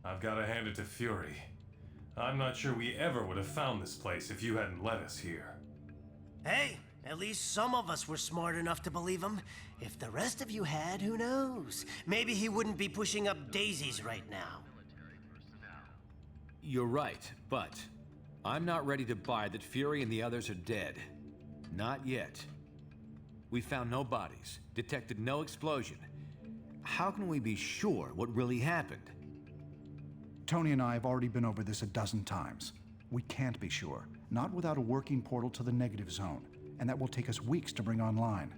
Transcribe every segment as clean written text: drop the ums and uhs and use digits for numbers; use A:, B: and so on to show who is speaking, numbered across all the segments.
A: I've got to hand it to Fury. I'm not sure we ever would have found this place if you hadn't led us here.
B: Hey, at least some of us were smart enough to believe him. If the rest of you had, who knows? Maybe he wouldn't be pushing up daisies right now.
C: You're right, but I'm not ready to buy that Fury and the others are dead. Not yet. We found no bodies, detected no explosion. How can we be sure what really happened?
D: Tony and I have already been over this a dozen times. We can't be sure, not without a working portal to the negative zone, and that will take us weeks to bring online.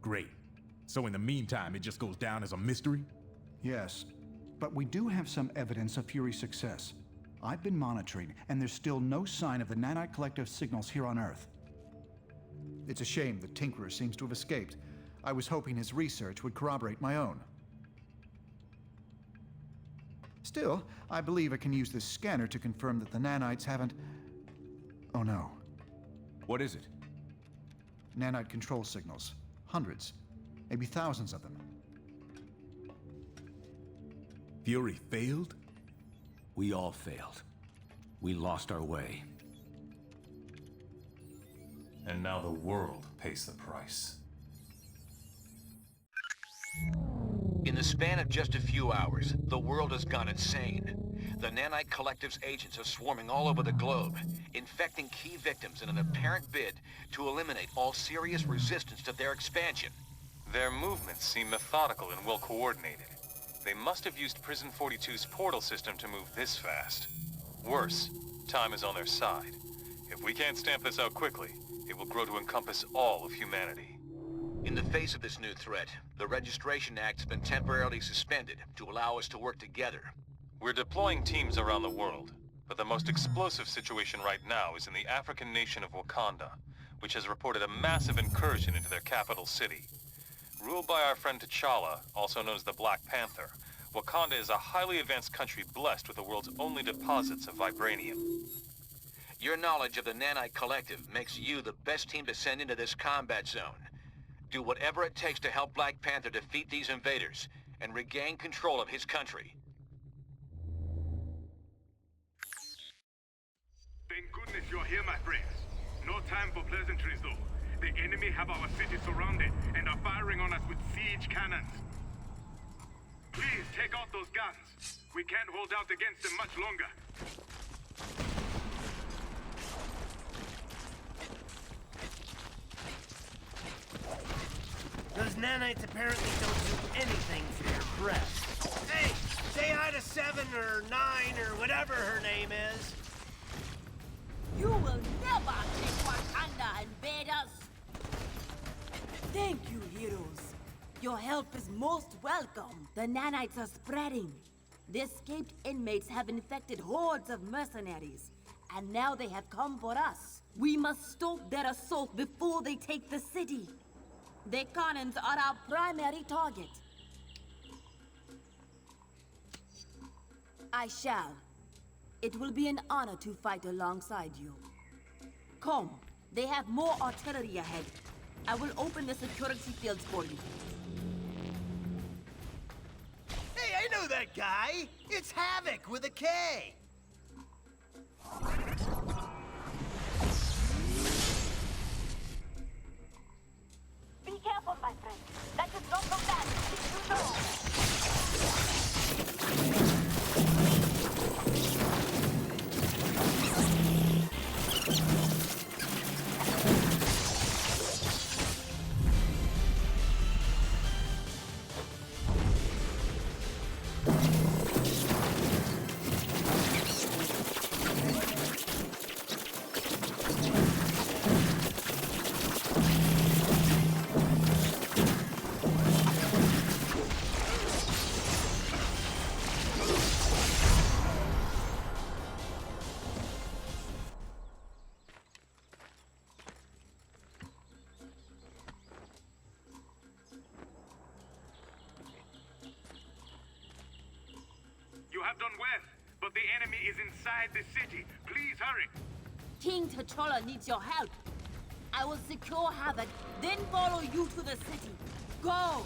E: Great. So in the meantime, it just goes down as a mystery?
D: Yes, but we do have some evidence of Fury's success. I've been monitoring, and there's still no sign of the Nanite Collective signals here on Earth. It's a shame the Tinkerer seems to have escaped. I was hoping his research would corroborate my own. Still, I believe I can use this scanner to confirm that the nanites haven't... Oh no.
C: What is it?
D: Nanite control signals. Hundreds. Maybe thousands of them.
E: Fury failed?
C: We all failed. We lost our way.
A: And now the world pays the price.
F: In the span of just a few hours, the world has gone insane. The Nanite Collective's agents are swarming all over the globe, infecting key victims in an apparent bid to eliminate all serious resistance to their expansion.
G: Their movements seem methodical and well coordinated. They must have used Prison 42's portal system to move this fast. Worse, time is on their side. If we can't stamp this out quickly, it will grow to encompass all of humanity.
F: In the face of this new threat, the Registration Act has been temporarily suspended to allow us to work together.
G: We're deploying teams around the world, but the most explosive situation right now is in the African nation of Wakanda, which has reported a massive incursion into their capital city. Ruled by our friend T'Challa, also known as the Black Panther, Wakanda is a highly advanced country blessed with the world's only deposits of vibranium.
F: Your knowledge of the Nanite Collective makes you the best team to send into this combat zone. Do whatever it takes to help Black Panther defeat these invaders and regain control of his country.
H: Thank goodness you're here, my friends. No time for pleasantries, though. The enemy have our city surrounded and are firing on us with siege cannons. Please take out those guns. We can't hold out against them much longer.
B: Those nanites apparently don't do anything for your breath. Hey, say hi to 7 or 9 or whatever her name is.
I: You will never take Wakanda and invade us! Thank you, heroes. Your help is most welcome. The nanites are spreading. The escaped inmates have infected hordes of mercenaries, and now they have come for us. We must stop their assault before they take the city. The cannons are our primary target. I shall. It will be an honor to fight alongside you. Come, they have more artillery ahead. I will open the security fields for you.
B: Hey, I know that guy! It's Havoc with a K!
I: Be careful, my friend. That is not so bad. You know.
H: You have done well, but the enemy is inside the city. Please hurry.
I: King T'Challa needs your help. I will secure Havoc, then follow you to the city. Go!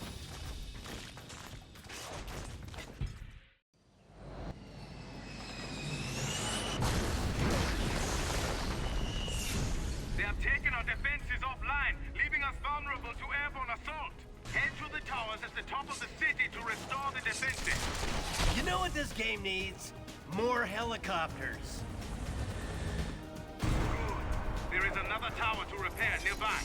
H: top of the city to restore the defenses.
B: You know what this game needs? More helicopters.
H: Good. There is another tower to repair nearby.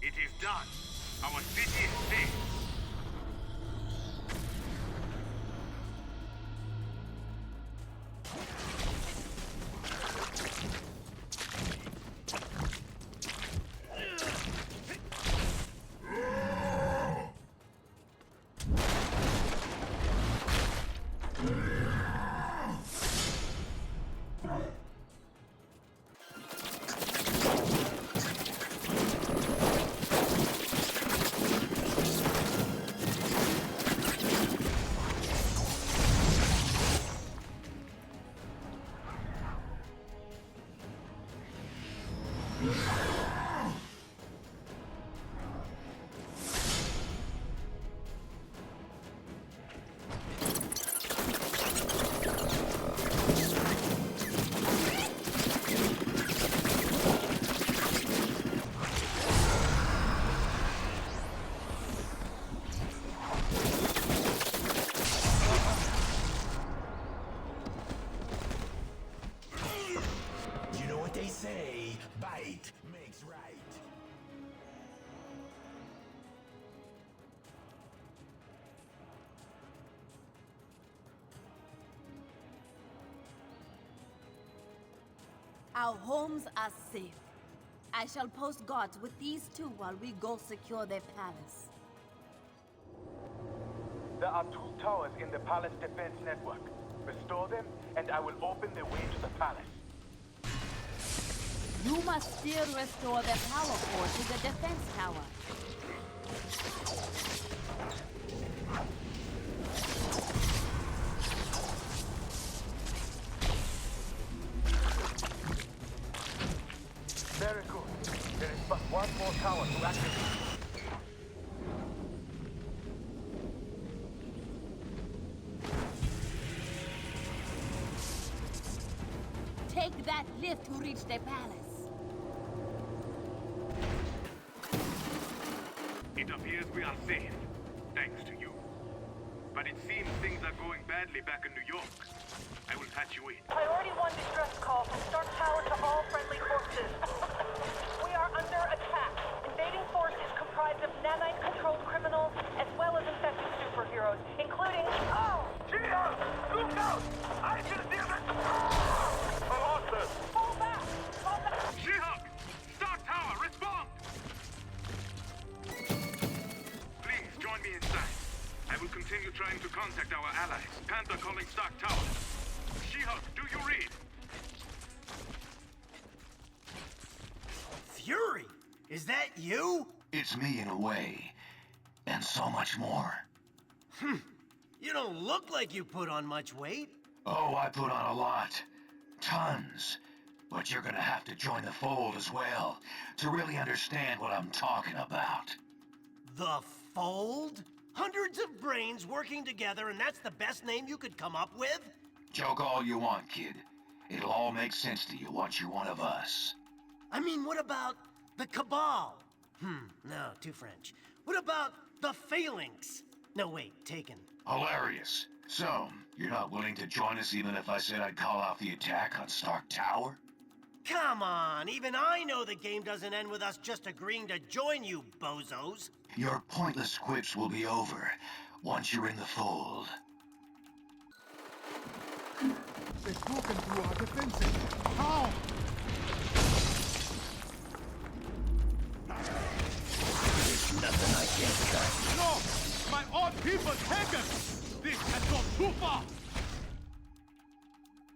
H: It is done. Our city is safe.
I: Our homes are safe. I shall post guards with these two while we go secure their palace.
J: There are 2 towers in the palace defense network. Restore them, and I will open the way to the palace.
I: You must still restore the power core to the defense tower.
J: Very good. There is but 1 more tower to activate.
I: Take that lift to reach the palace.
H: It appears we are safe, thanks to you. But it seems things are going badly back in New York. I will patch you in.
K: Priority 1 distress call from Stark Tower to all friendly forces. We are under attack. Invading force is comprised of nanite-controlled criminals as well as infected superheroes, including... Oh!
J: Gia! Look out! I can see it!
K: Fall back! Fall back!
H: She-Hulk! Stark Tower, respond! Please, join me inside. I will continue trying to contact our allies. Panther calling Stark Tower. She-Hulk, do you read?
B: Fury! Is that you?
F: It's me in a way. And so much more.
B: You don't look like you put on much weight.
F: Oh, I put on a lot. Tons. But you're gonna have to join the fold as well to really understand what I'm talking about.
B: The Fold? Hundreds of brains working together, and that's the best name you could come up with?
F: Joke all you want, kid. It'll all make sense to you once you're one of us.
B: I mean, what about the Cabal? No, too French. What about the Phalanx? No, wait, taken.
F: Hilarious. So, you're not willing to join us even if I said I'd call off the attack on Stark Tower?
B: Come on, even I know the game doesn't end with us just agreeing to join you, bozos.
F: Your pointless quips will be over once you're in the fold.
D: They've broken through our defenses. How?
B: There's nothing I can't cut.
E: No! My own people taken! This has gone too far!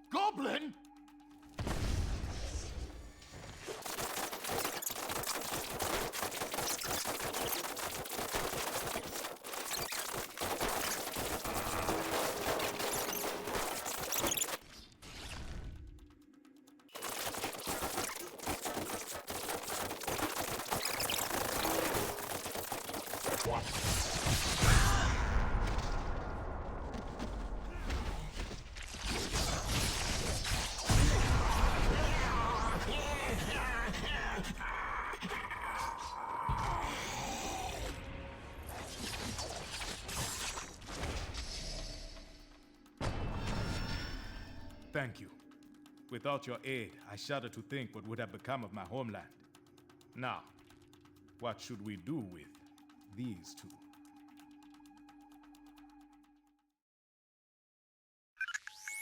E: Goblin? Thank you. Without your aid, I shudder to think what would have become of my homeland. Now, what should we do with these two?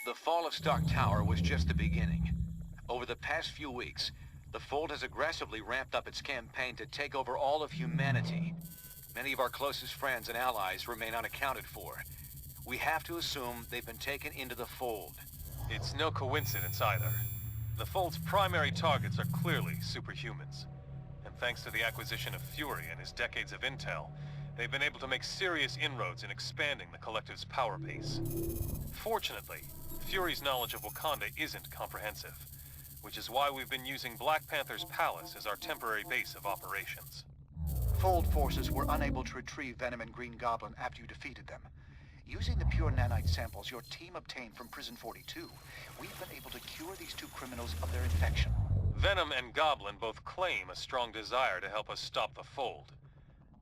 F: The fall of Stark Tower was just the beginning. Over the past few weeks, the Fold has aggressively ramped up its campaign to take over all of humanity. Many of our closest friends and allies remain unaccounted for. We have to assume they've been taken into the Fold.
G: It's no coincidence either. The Fold's primary targets are clearly superhumans. And thanks to the acquisition of Fury and his decades of intel, they've been able to make serious inroads in expanding the Collective's power base. Fortunately, Fury's knowledge of Wakanda isn't comprehensive, which is why we've been using Black Panther's palace as our temporary base of operations.
D: Fold forces were unable to retrieve Venom and Green Goblin after you defeated them. Using the pure nanite samples your team obtained from Prison 42, we've been able to cure these two criminals of their infection.
G: Venom and Goblin both claim a strong desire to help us stop the Fold.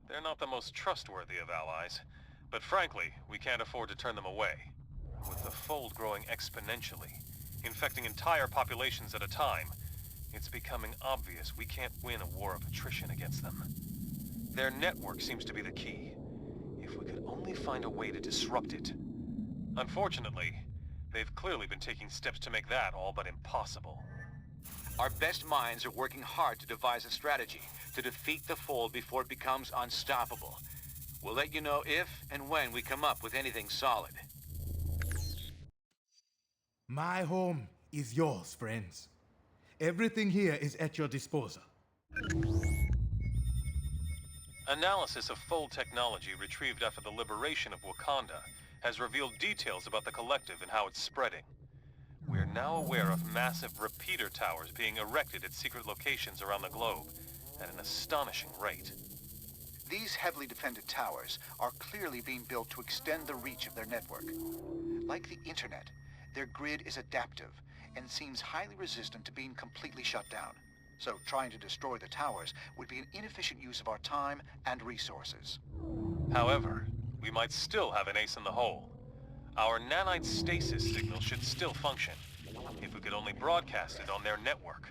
G: They're not the most trustworthy of allies, but frankly, we can't afford to turn them away. With the Fold growing exponentially, infecting entire populations at a time, it's becoming obvious we can't win a war of attrition against them. Their network seems to be the key. If we could only find a way to disrupt it. Unfortunately, they've clearly been taking steps to make that all but impossible.
F: Our best minds are working hard to devise a strategy to defeat the Fold before it becomes unstoppable. We'll let you know if and when we come up with anything solid.
E: My home is yours, friends. Everything here is at your disposal.
G: Analysis of Fold technology retrieved after the liberation of Wakanda has revealed details about the Collective and how it's spreading. We're now aware of massive repeater towers being erected at secret locations around the globe at an astonishing rate.
D: These heavily defended towers are clearly being built to extend the reach of their network. Like the internet, their grid is adaptive and seems highly resistant to being completely shut down. So trying to destroy the towers would be an inefficient use of our time and resources.
G: However, we might still have an ace in the hole. Our nanite stasis signal should still function, if we could only broadcast it on their network.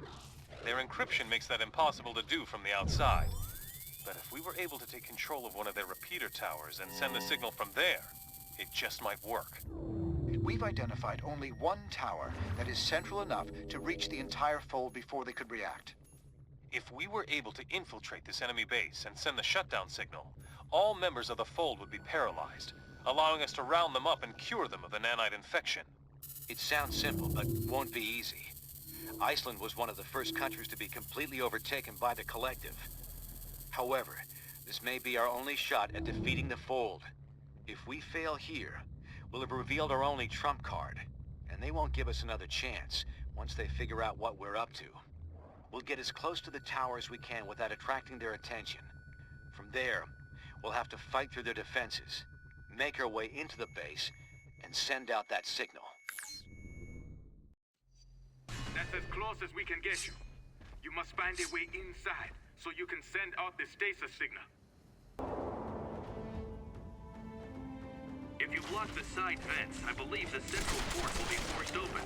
G: Their encryption makes that impossible to do from the outside. But if we were able to take control of one of their repeater towers and send the signal from there, it just might work.
D: We've identified only one tower that is central enough to reach the entire Fold before they could react.
G: If we were able to infiltrate this enemy base and send the shutdown signal, all members of the Fold would be paralyzed, allowing us to round them up and cure them of the nanite infection.
F: It sounds simple, but won't be easy. Iceland was one of the first countries to be completely overtaken by the Collective. However, this may be our only shot at defeating the Fold. If we fail here, we'll have revealed our only trump card, and they won't give us another chance once they figure out what we're up to. We'll get as close to the tower as we can without attracting their attention. From there, we'll have to fight through their defenses, make our way into the base, and send out that signal.
H: That's as close as we can get you. You must find a way inside, so you can send out the stasis signal. If you block the side vents, I believe the central port will be forced open.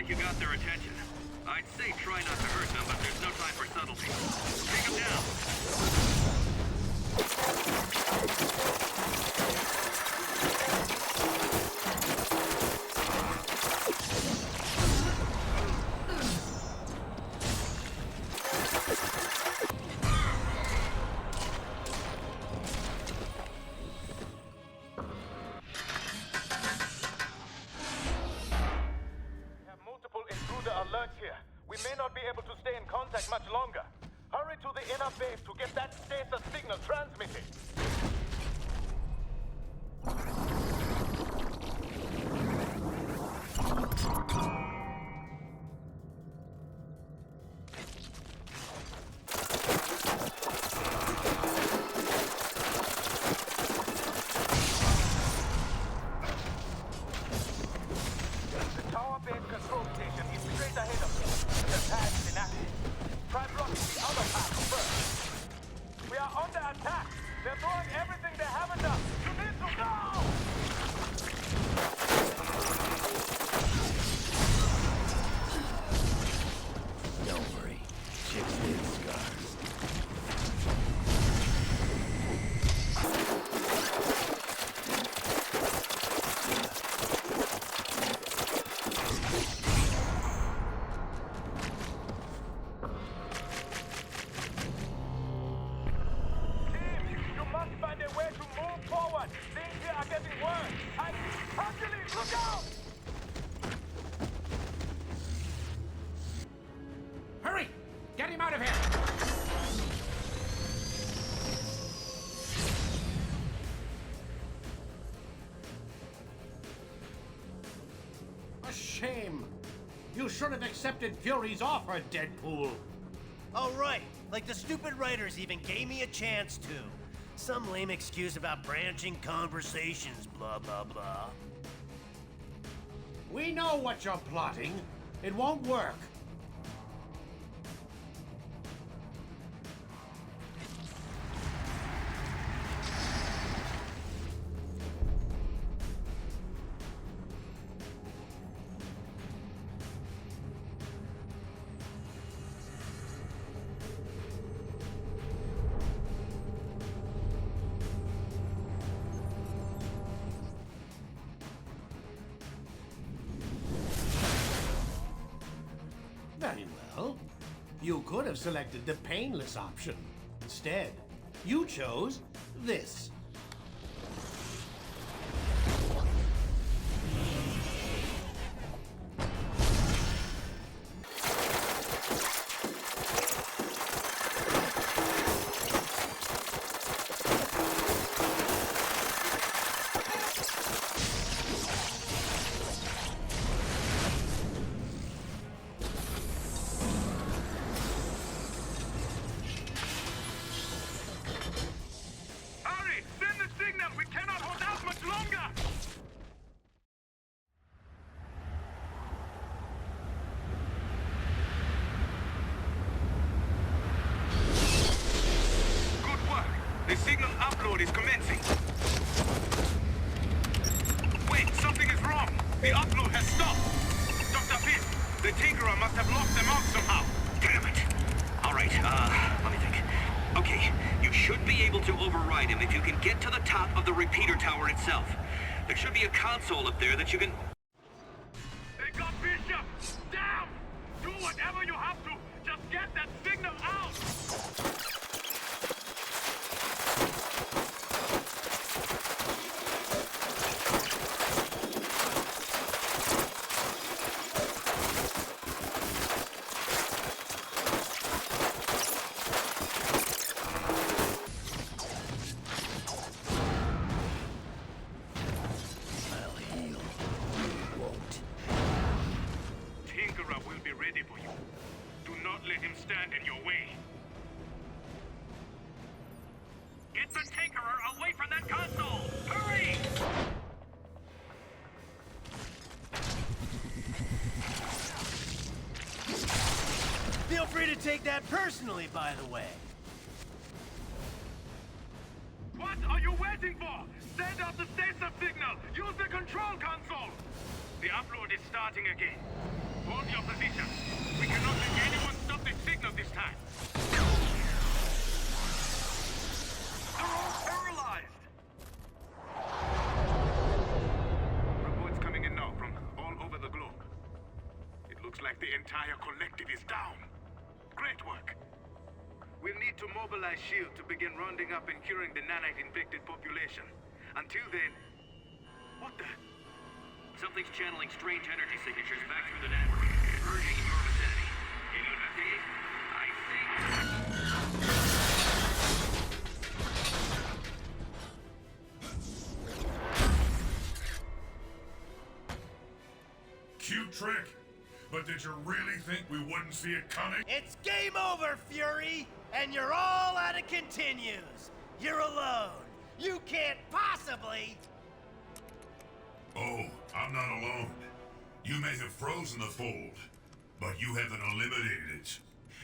H: You got their attention. I'd say try not to hurt them, but there's no time for subtlety. Take them here. We may not be able to stay in contact much longer. Hurry to the inner base to get that stasis signal transmitted.
L: out of here! A shame. You should have accepted Fury's offer, Deadpool.
B: Oh, right. Like the stupid writers even gave me a chance to. Some lame excuse about branching conversations, blah, blah, blah.
L: We know what you're plotting. It won't work. Very well. You could have selected the painless option. Instead, you chose this.
H: Hurry! Send the signal! We cannot hold out much longer! Good work! The signal upload is commencing. Wait, something is wrong! The upload has stopped! Dr. Pitt, the Tinkerer must have locked them out somehow!
F: Damn it. All right, let me think. Okay, you should be able to override him if you can get to the top of the repeater tower itself. There should be a console up there that you can...
H: They got Bishop! Down! Do whatever you have to! Just get that signal out! Tinkerer will be ready for you. Do not let him stand in your way. Get the Tinkerer away from that console! Hurry!
B: Feel free to take that personally, by the way.
H: What are you waiting for? Send out the stasis signal! Use the control console! The upload is starting again. Hold your position. We cannot let anyone stop the signal this time. They're all paralyzed! Reports coming in now from all over the globe. It looks like the entire collective is down. Great work. We'll need to mobilize S.H.I.E.L.D. to begin rounding up and curing the nanite-infected population. Until then... What the...
F: Something's channeling strange energy signatures back through the network, urging in your vicinity. Can you investigate? I think...
A: Cute trick. But did you really think we wouldn't see it coming?
B: It's game over, Fury! And you're all out of continues! You're alone! You can't possibly...
M: Oh, I'm not alone. You may have frozen the fold, but you haven't eliminated it.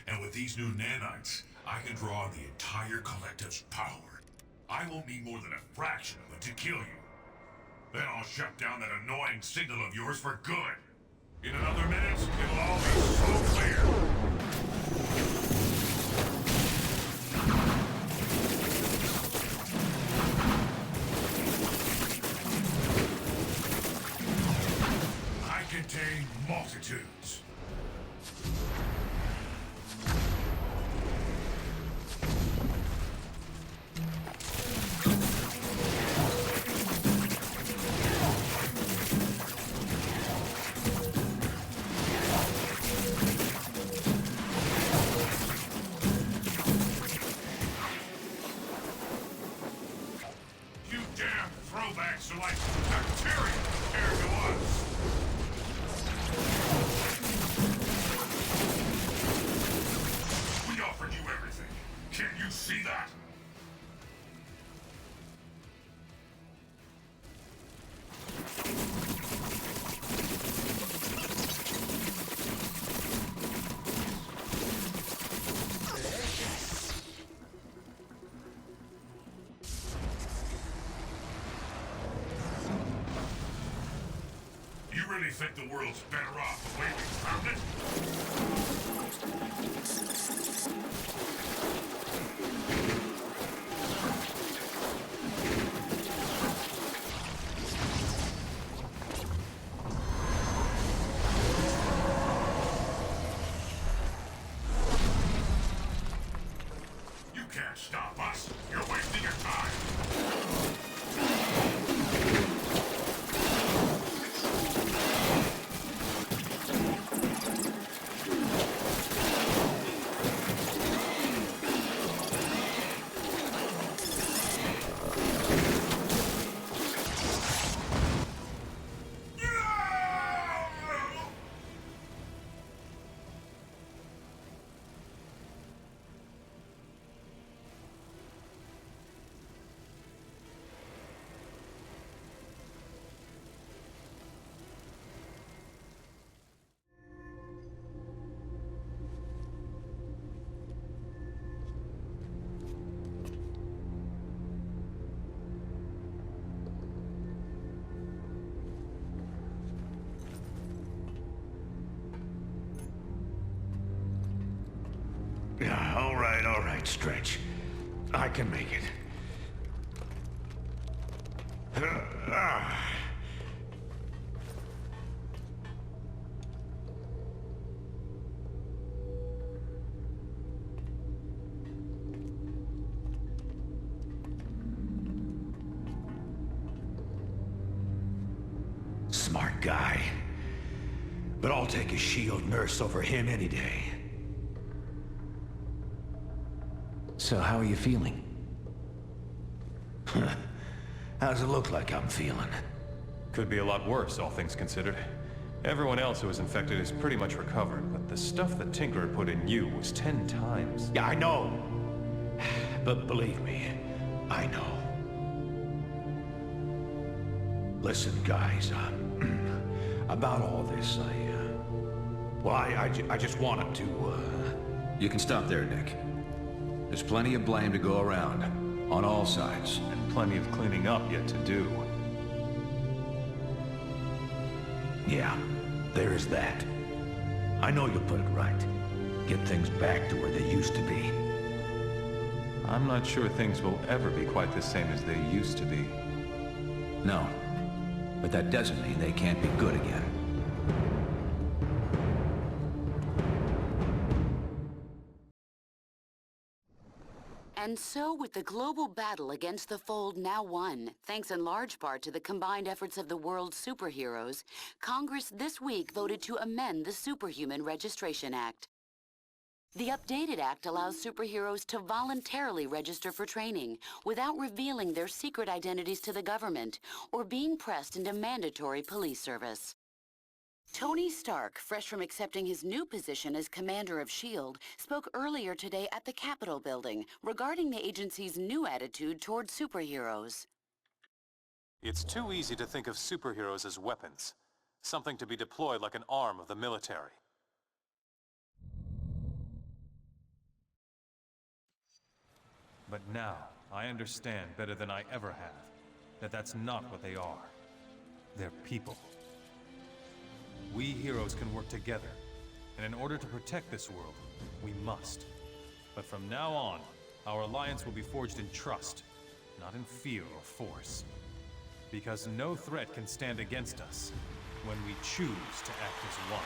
M: And with these new nanites, I can draw on the entire collective's power. I won't need more than a fraction of it to kill you. Then I'll shut down that annoying signal of yours for good. In another minute, it'll all be so clear. Contain multitudes. really think the world's better off the way we found it? You can't stop us. You're wasting your time.
N: Yeah, all right, Stretch. I can make it. Smart guy. But I'll take a shield nurse over him any day. So how are you feeling? How does it look like I'm feeling?
G: Could be a lot worse, all things considered. Everyone else who was infected is pretty much recovered, but the stuff that Tinkerer put in you was 10 times.
N: Yeah, I know. But believe me, I know. Listen, guys, about all this, I just wanted to,
C: You can stop there, Nick. There's plenty of blame to go around, on all sides.
G: And plenty of cleaning up yet to do.
N: Yeah, there is that. I know you'll put it right. Get things back to where they used to be.
G: I'm not sure things will ever be quite the same as they used to be.
C: No, but that doesn't mean they can't be good again.
O: And so, with the global battle against the Fold now won, thanks in large part to the combined efforts of the world's superheroes, Congress this week voted to amend the Superhuman Registration Act. The updated act allows superheroes to voluntarily register for training without revealing their secret identities to the government or being pressed into mandatory police service. Tony Stark, fresh from accepting his new position as commander of S.H.I.E.L.D., spoke earlier today at the Capitol building regarding the agency's new attitude toward superheroes.
G: It's too easy to think of superheroes as weapons, something to be deployed like an arm of the military. But now, I understand better than I ever have, that that's not what they are. They're people. We heroes can work together, and in order to protect this world, we must. But from now on, our alliance will be forged in trust, not in fear or force. Because no threat can stand against us when we choose to act as one.